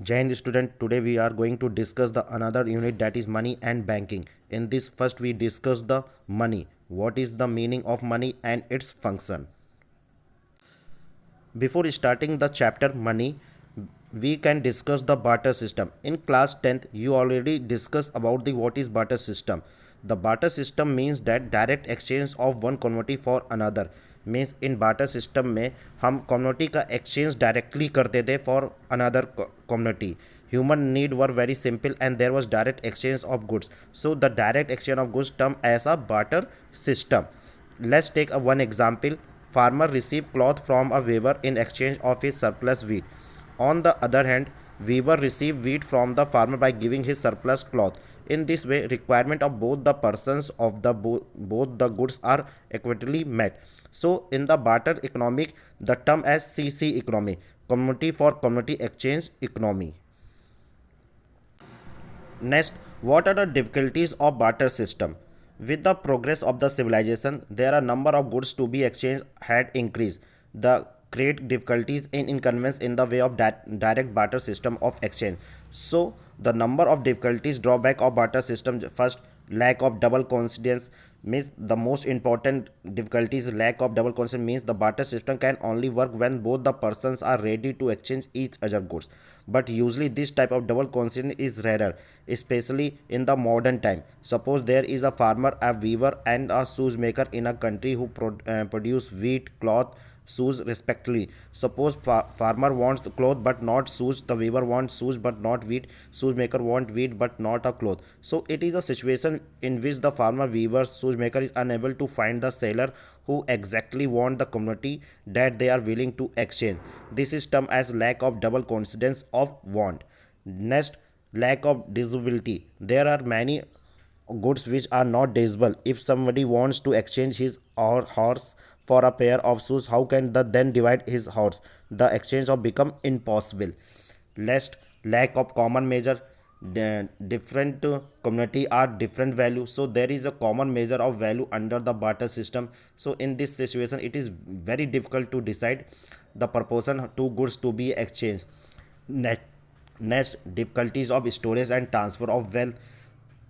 Jai Hind student, today we are going to discuss the another unit, that is money and banking. In this first we discuss the money. What is the meaning of money and its function? Before starting the chapter money, we can discuss the barter system. In class 10th, you already discussed about the what is barter system. The barter system means that direct exchange of one commodity for another. Means in barter system में हम community का exchange directly करते थे for another community. Human need were very simple and there was direct exchange of goods. So the direct exchange of goods term as a barter system. Let's take a one example. Farmer received cloth from a weaver in exchange of his surplus wheat. On the other hand, weaver received wheat from the farmer by giving his surplus cloth. In this way, requirement of both the persons of the both the goods are equitably met. So, in the barter economic, the term as CC economy, community for community exchange economy. Next, what are the difficulties of barter system? With the progress of the civilization, there are number of goods to be exchanged had increased. The create difficulties in inconvenience in the way of that direct barter system of exchange. So the number of difficulties drawback of barter system: first, lack of double coincidence. Means the most important difficulties lack of double coincidence means the barter system can only work when both the persons are ready to exchange each other goods. But usually this type of double coincidence is rarer, especially in the modern time. Suppose there is a farmer, a weaver and a shoemaker in a country who produce wheat, cloth, shoes respectively. Suppose farmer wants the cloth but not shoes, the weaver wants shoes but not wheat, shoemaker want wheat but not a cloth. So it is a situation in which the farmer, weaver, shoemaker is unable to find the seller who exactly want the commodity that they are willing to exchange. This is termed as lack of double coincidence of want. Next, lack of divisibility. There are many goods which are not divisible. If somebody wants to exchange his or horse for a pair of shoes, how can the then divide his horse? The exchange of become impossible. Last, lack of common measure. Different community are different value, so there is a common measure of value under the barter system. So in this situation it is very difficult to decide the proportion to goods to be exchanged. Next, difficulties of storage and transfer of wealth.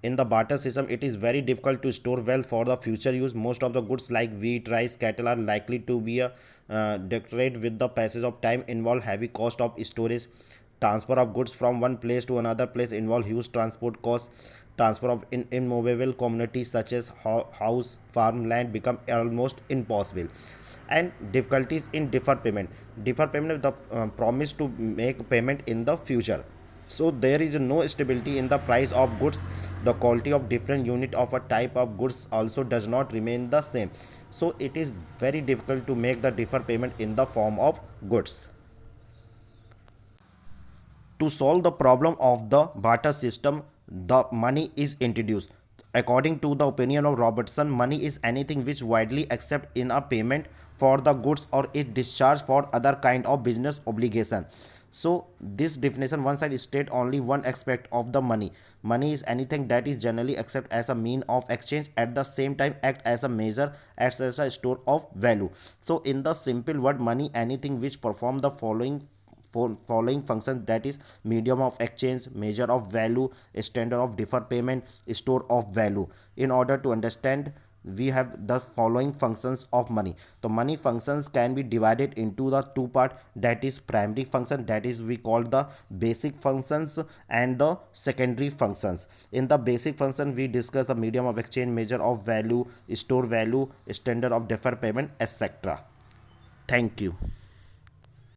In the barter system, it is very difficult to store wealth for the future use. Most of the goods like wheat, rice, cattle are likely to be deteriorate with the passage of time, involve heavy cost of storage. Transfer of goods from one place to another place involve huge transport costs. Transfer of immovable commodities such as house, farm, land become almost impossible. And difficulties in deferred payment. Deferred payment is the promise to make payment in the future. So there is no stability in the price of goods. The quality of different unit of a type of goods also does not remain the same. So it is very difficult to make the deferred payment in the form of goods. To solve the problem of the barter system, the money is introduced. According to the opinion of Robertson, money is anything which widely accepted in a payment for the goods or it discharge for other kind of business obligation. So this definition one side state only one aspect of the money. Money is anything that is generally accepted as a mean of exchange, at the same time act as a measure, acts as a store of value. So in the simple word, money anything which perform the following functions, that is medium of exchange, measure of value, standard of deferred payment, store of value. In order to understand, we have the following functions of money. So money functions can be divided into the two part, that is primary function, that is we call the basic functions, and the secondary functions. In the basic function we discuss the medium of exchange, measure of value, store value, standard of deferred payment, etc. Thank you.